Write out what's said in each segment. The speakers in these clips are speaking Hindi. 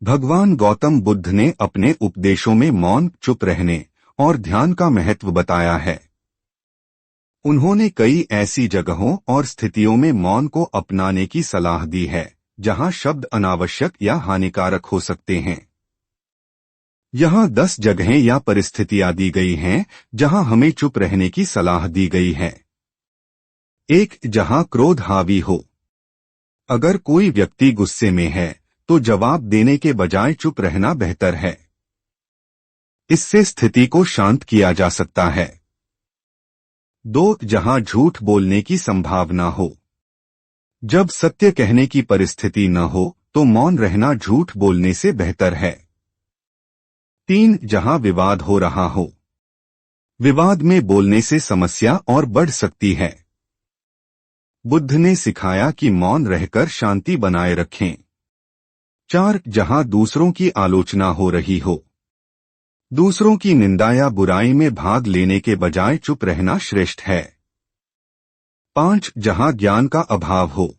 भगवान गौतम बुद्ध ने अपने उपदेशों में मौन, चुप रहने और ध्यान का महत्व बताया है। उन्होंने कई ऐसी जगहों और स्थितियों में मौन को अपनाने की सलाह दी है जहां शब्द अनावश्यक या हानिकारक हो सकते हैं। यहाँ 10 जगहें या परिस्थितियां दी गई हैं जहां हमें चुप रहने की सलाह दी गई है। 1. जहां क्रोध हावी हो। अगर कोई व्यक्ति गुस्से में है तो जवाब देने के बजाय चुप रहना बेहतर है। इससे स्थिति को शांत किया जा सकता है। 2. जहां झूठ बोलने की संभावना हो। जब सत्य कहने की परिस्थिति न हो तो मौन रहना झूठ बोलने से बेहतर है। 3. जहां विवाद हो रहा हो। विवाद में बोलने से समस्या और बढ़ सकती है। बुद्ध ने सिखाया कि मौन रहकर शांति बनाए रखें। 4. जहां दूसरों की आलोचना हो रही हो। दूसरों की निंदा या बुराई में भाग लेने के बजाय चुप रहना श्रेष्ठ है। 5. जहां ज्ञान का अभाव हो।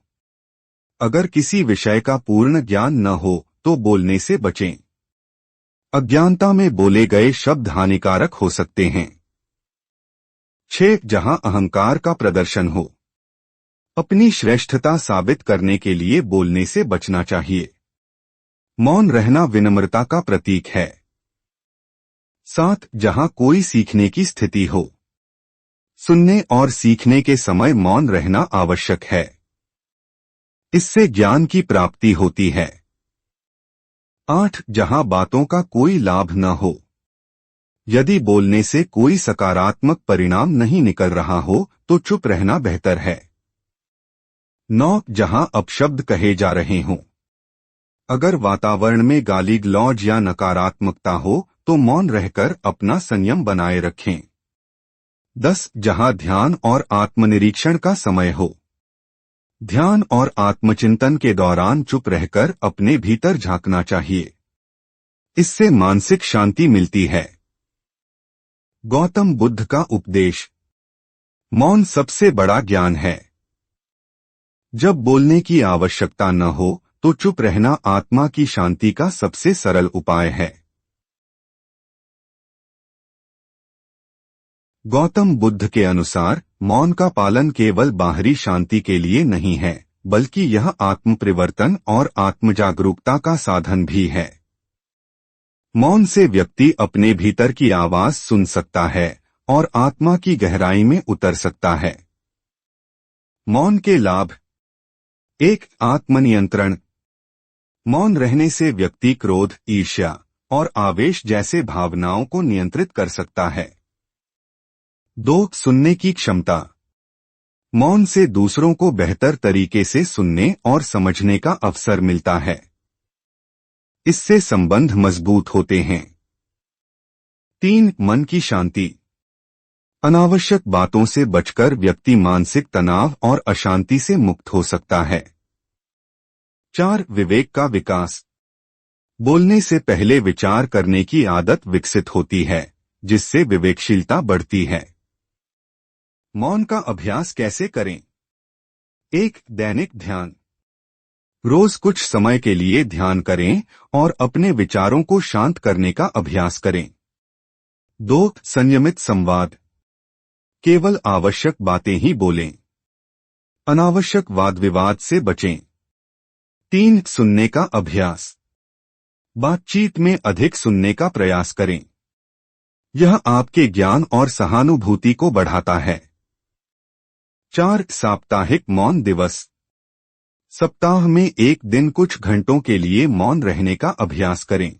अगर किसी विषय का पूर्ण ज्ञान न हो तो बोलने से बचें। अज्ञानता में बोले गए शब्द हानिकारक हो सकते हैं। 6. जहां अहंकार का प्रदर्शन हो। अपनी श्रेष्ठता साबित करने के लिए बोलने से बचना चाहिए। मौन रहना विनम्रता का प्रतीक है। 7. जहां कोई सीखने की स्थिति हो। सुनने और सीखने के समय मौन रहना आवश्यक है। इससे ज्ञान की प्राप्ति होती है। 8. जहां बातों का कोई लाभ न हो। यदि बोलने से कोई सकारात्मक परिणाम नहीं निकल रहा हो तो चुप रहना बेहतर है। 9. जहां अपशब्द कहे जा रहे हों। अगर वातावरण में गाली गलौज या नकारात्मकता हो तो मौन रहकर अपना संयम बनाए रखें। 10. जहां ध्यान और आत्मनिरीक्षण का समय हो। ध्यान और आत्मचिंतन के दौरान चुप रहकर अपने भीतर झांकना चाहिए। इससे मानसिक शांति मिलती है। गौतम बुद्ध का उपदेश। मौन सबसे बड़ा ज्ञान है। जब बोलने की आवश्यकता न हो तो चुप रहना आत्मा की शांति का सबसे सरल उपाय है। गौतम बुद्ध के अनुसार मौन का पालन केवल बाहरी शांति के लिए नहीं है, बल्कि यह आत्म परिवर्तन और आत्मजागरूकता का साधन भी है। मौन से व्यक्ति अपने भीतर की आवाज सुन सकता है और आत्मा की गहराई में उतर सकता है। मौन के लाभ। 1. आत्मनियंत्रण। मौन रहने से व्यक्ति क्रोध, ईर्ष्या और आवेश जैसे भावनाओं को नियंत्रित कर सकता है। 2. सुनने की क्षमता। मौन से दूसरों को बेहतर तरीके से सुनने और समझने का अवसर मिलता है। इससे संबंध मजबूत होते हैं। 3. मन की शांति। अनावश्यक बातों से बचकर व्यक्ति मानसिक तनाव और अशांति से मुक्त हो सकता है। 4. विवेक का विकास। बोलने से पहले विचार करने की आदत विकसित होती है, जिससे विवेकशीलता बढ़ती है। मौन का अभ्यास कैसे करें? 1. दैनिक ध्यान। रोज कुछ समय के लिए ध्यान करें और अपने विचारों को शांत करने का अभ्यास करें। 2. संयमित संवाद। केवल आवश्यक बातें ही बोलें। अनावश्यक वाद विवाद से बचें। 3. सुनने का अभ्यास। बातचीत में अधिक सुनने का प्रयास करें। यह आपके ज्ञान और सहानुभूति को बढ़ाता है। 4. साप्ताहिक मौन दिवस। सप्ताह में एक दिन कुछ घंटों के लिए मौन रहने का अभ्यास करें।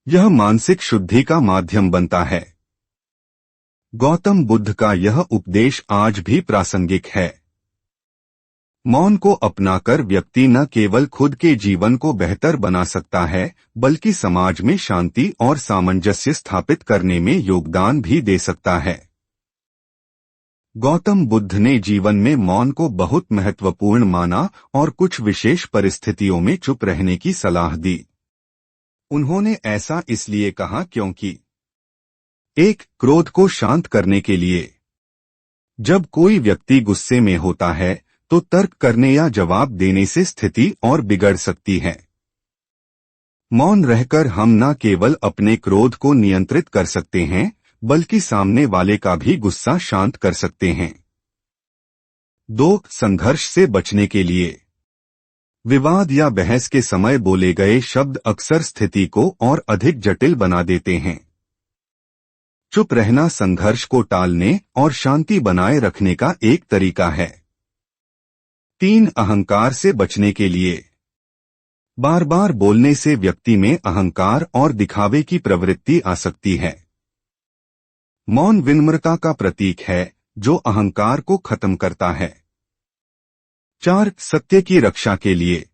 यह मानसिक शुद्धि का माध्यम बनता है। गौतम बुद्ध का यह उपदेश आज भी प्रासंगिक है। मौन को अपनाकर व्यक्ति न केवल खुद के जीवन को बेहतर बना सकता है, बल्कि समाज में शांति और सामंजस्य स्थापित करने में योगदान भी दे सकता है। गौतम बुद्ध ने जीवन में मौन को बहुत महत्वपूर्ण माना और कुछ विशेष परिस्थितियों में चुप रहने की सलाह दी। उन्होंने ऐसा इसलिए कहा क्योंकि 1. क्रोध को शांत करने के लिए। जब कोई व्यक्ति गुस्से में होता है तो तर्क करने या जवाब देने से स्थिति और बिगड़ सकती है। मौन रहकर हम न केवल अपने क्रोध को नियंत्रित कर सकते हैं, बल्कि सामने वाले का भी गुस्सा शांत कर सकते हैं। 2. संघर्ष से बचने के लिए। विवाद या बहस के समय बोले गए शब्द अक्सर स्थिति को और अधिक जटिल बना देते हैं। चुप रहना संघर्ष को टालने और शांति बनाए रखने का एक तरीका है। 3. अहंकार से बचने के लिए। बार बार बोलने से व्यक्ति में अहंकार और दिखावे की प्रवृत्ति आ सकती है। मौन विनम्रता का प्रतीक है जो अहंकार को खत्म करता है। 4. सत्य की रक्षा के लिए।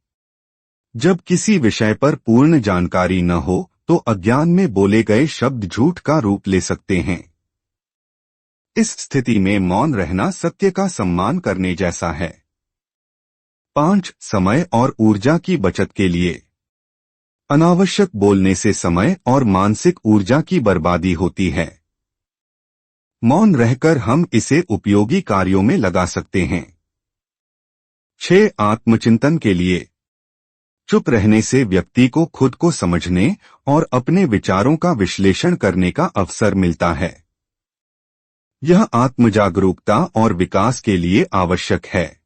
जब किसी विषय पर पूर्ण जानकारी न हो तो अज्ञान में बोले गए शब्द झूठ का रूप ले सकते हैं। इस स्थिति में मौन रहना सत्य का सम्मान करने जैसा है। 5. समय और ऊर्जा की बचत के लिए। अनावश्यक बोलने से समय और मानसिक ऊर्जा की बर्बादी होती है। मौन रहकर हम इसे उपयोगी कार्यों में लगा सकते हैं। 6. आत्मचिंतन के लिए। चुप रहने से व्यक्ति को खुद को समझने और अपने विचारों का विश्लेषण करने का अवसर मिलता है। यह आत्मजागरूकता और विकास के लिए आवश्यक है।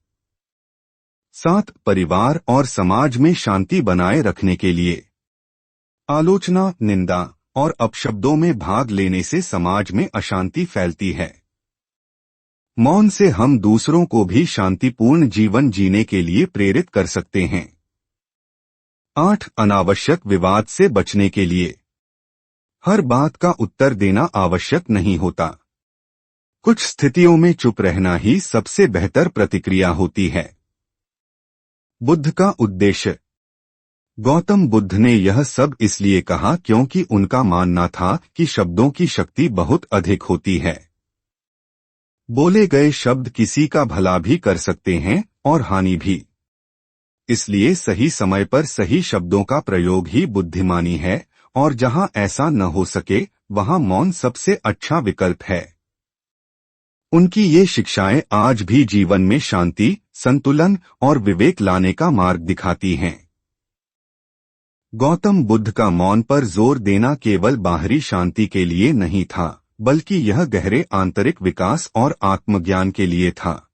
7. परिवार और समाज में शांति बनाए रखने के लिए। आलोचना, निंदा और अपशब्दों में भाग लेने से समाज में अशांति फैलती है। मौन से हम दूसरों को भी शांतिपूर्ण जीवन जीने के लिए प्रेरित कर सकते हैं। 8. अनावश्यक विवाद से बचने के लिए। हर बात का उत्तर देना आवश्यक नहीं होता। कुछ स्थितियों में चुप रहना ही सबसे बेहतर प्रतिक्रिया होती है। बुद्ध का उद्देश्य। गौतम बुद्ध ने यह सब इसलिए कहा क्योंकि उनका मानना था कि शब्दों की शक्ति बहुत अधिक होती है। बोले गए शब्द किसी का भला भी कर सकते हैं और हानि भी। इसलिए सही समय पर सही शब्दों का प्रयोग ही बुद्धिमानी है, और जहां ऐसा न हो सके वहां मौन सबसे अच्छा विकल्प है। उनकी ये शिक्षाएं आज भी जीवन में शांति, संतुलन और विवेक लाने का मार्ग दिखाती हैं। गौतम बुद्ध का मौन पर जोर देना केवल बाहरी शांति के लिए नहीं था, बल्कि यह गहरे आंतरिक विकास और आत्मज्ञान के लिए था।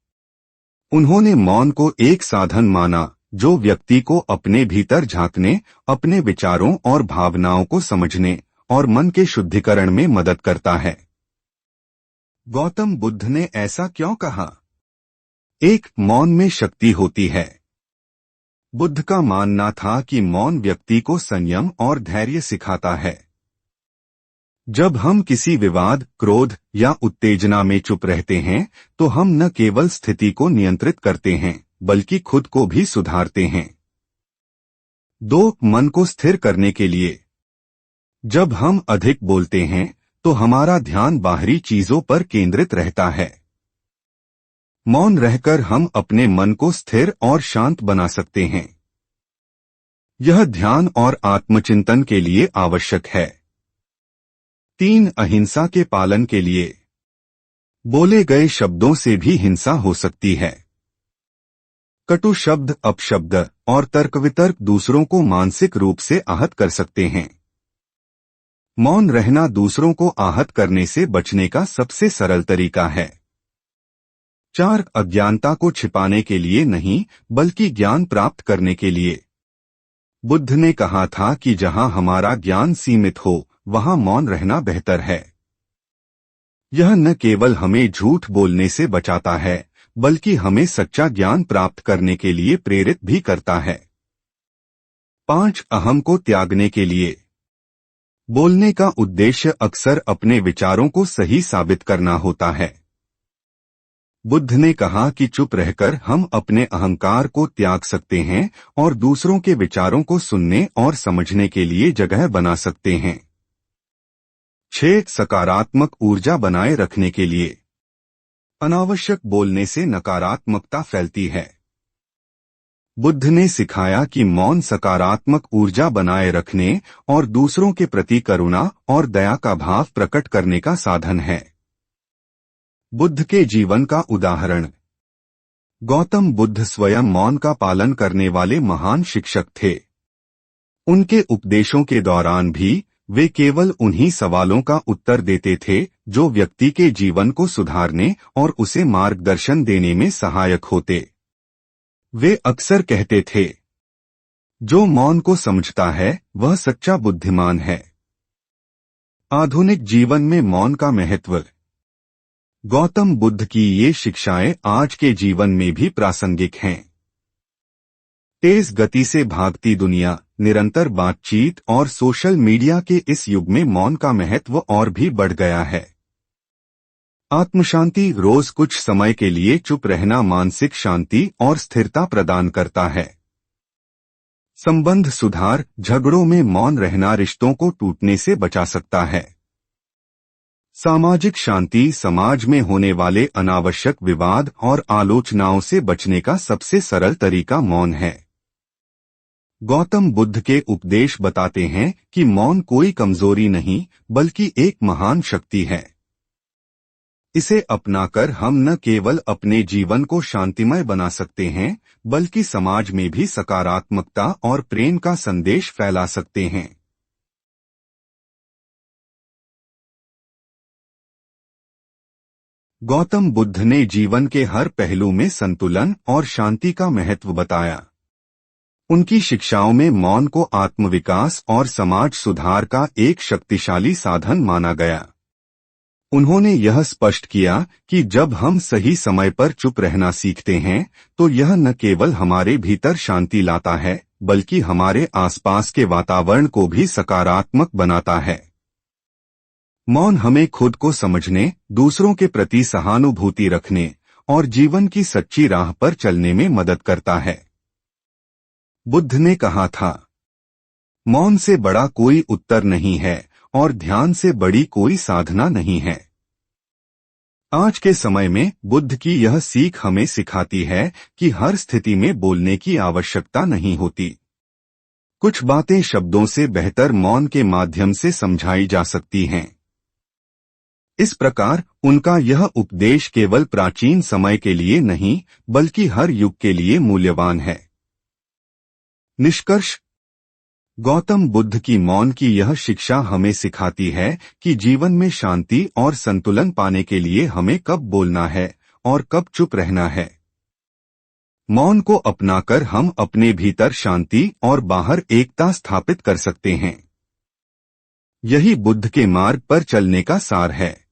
उन्होंने मौन को एक साधन माना जो व्यक्ति को अपने भीतर झांकने, अपने विचारों और भावनाओं को समझने और मन के शुद्धिकरण में मदद करता है। गौतम बुद्ध ने ऐसा क्यों कहा? 1. मौन में शक्ति होती है। बुद्ध का मानना था कि मौन व्यक्ति को संयम और धैर्य सिखाता है। जब हम किसी विवाद, क्रोध या उत्तेजना में चुप रहते हैं तो हम न केवल स्थिति को नियंत्रित करते हैं बल्कि खुद को भी सुधारते हैं। 2. मन को स्थिर करने के लिए। जब हम अधिक बोलते हैं तो हमारा ध्यान बाहरी चीजों पर केंद्रित रहता है। मौन रहकर हम अपने मन को स्थिर और शांत बना सकते हैं। यह ध्यान और आत्मचिंतन के लिए आवश्यक है। 3. अहिंसा के पालन के लिए। बोले गए शब्दों से भी हिंसा हो सकती है। कटु शब्द, अपशब्द और तर्क-वितर्क दूसरों को मानसिक रूप से आहत कर सकते हैं। मौन रहना दूसरों को आहत करने से बचने का सबसे सरल तरीका है। 4. अज्ञानता को छिपाने के लिए नहीं, बल्कि ज्ञान प्राप्त करने के लिए। बुद्ध ने कहा था कि जहां हमारा ज्ञान सीमित हो वहां मौन रहना बेहतर है। यह न केवल हमें झूठ बोलने से बचाता है, बल्कि हमें सच्चा ज्ञान प्राप्त करने के लिए प्रेरित भी करता है। 5. अहम को त्यागने के लिए। बोलने का उद्देश्य अक्सर अपने विचारों को सही साबित करना होता है। बुद्ध ने कहा कि चुप रहकर हम अपने अहंकार को त्याग सकते हैं और दूसरों के विचारों को सुनने और समझने के लिए जगह बना सकते हैं। 6. सकारात्मक ऊर्जा बनाए रखने के लिए। अनावश्यक बोलने से नकारात्मकता फैलती है। बुद्ध ने सिखाया कि मौन सकारात्मक ऊर्जा बनाए रखने और दूसरों के प्रति करुणा और दया का भाव प्रकट करने का साधन है। बुद्ध के जीवन का उदाहरण। गौतम बुद्ध स्वयं मौन का पालन करने वाले महान शिक्षक थे। उनके उपदेशों के दौरान भी वे केवल उन्हीं सवालों का उत्तर देते थे जो व्यक्ति के जीवन को सुधारने और उसे मार्गदर्शन देने में सहायक होते। वे अक्सर कहते थे, जो मौन को समझता है वह सच्चा बुद्धिमान है। आधुनिक जीवन में मौन का महत्व। गौतम बुद्ध की ये शिक्षाएं आज के जीवन में भी प्रासंगिक हैं। तेज गति से भागती दुनिया, निरंतर बातचीत और सोशल मीडिया के इस युग में मौन का महत्व और भी बढ़ गया है। आत्मशांति। रोज कुछ समय के लिए चुप रहना मानसिक शांति और स्थिरता प्रदान करता है। संबंध सुधार। झगड़ों में मौन रहना रिश्तों को टूटने से बचा सकता है। सामाजिक शांति। समाज में होने वाले अनावश्यक विवाद और आलोचनाओं से बचने का सबसे सरल तरीका मौन है। गौतम बुद्ध के उपदेश बताते हैं कि मौन कोई कमजोरी नहीं बल्कि एक महान शक्ति है। इसे अपनाकर हम न केवल अपने जीवन को शांतिमय बना सकते हैं बल्कि समाज में भी सकारात्मकता और प्रेम का संदेश फैला सकते हैं। गौतम बुद्ध ने जीवन के हर पहलू में संतुलन और शांति का महत्व बताया। उनकी शिक्षाओं में मौन को आत्मविकास और समाज सुधार का एक शक्तिशाली साधन माना गया। उन्होंने यह स्पष्ट किया कि जब हम सही समय पर चुप रहना सीखते हैं तो यह न केवल हमारे भीतर शांति लाता है बल्कि हमारे आसपास के वातावरण को भी सकारात्मक बनाता है। मौन हमें खुद को समझने, दूसरों के प्रति सहानुभूति रखने और जीवन की सच्ची राह पर चलने में मदद करता है। बुद्ध ने कहा था, मौन से बड़ा कोई उत्तर नहीं है और ध्यान से बड़ी कोई साधना नहीं है। आज के समय में बुद्ध की यह सीख हमें सिखाती है कि हर स्थिति में बोलने की आवश्यकता नहीं होती। कुछ बातें शब्दों से बेहतर मौन के माध्यम से समझाई जा सकती हैं। इस प्रकार उनका यह उपदेश केवल प्राचीन समय के लिए नहीं बल्कि हर युग के लिए मूल्यवान है। निष्कर्ष। गौतम बुद्ध की मौन की यह शिक्षा हमें सिखाती है कि जीवन में शांति और संतुलन पाने के लिए हमें कब बोलना है और कब चुप रहना है। मौन को अपनाकर हम अपने भीतर शांति और बाहर एकता स्थापित कर सकते हैं। यही बुद्ध के मार्ग पर चलने का सार है।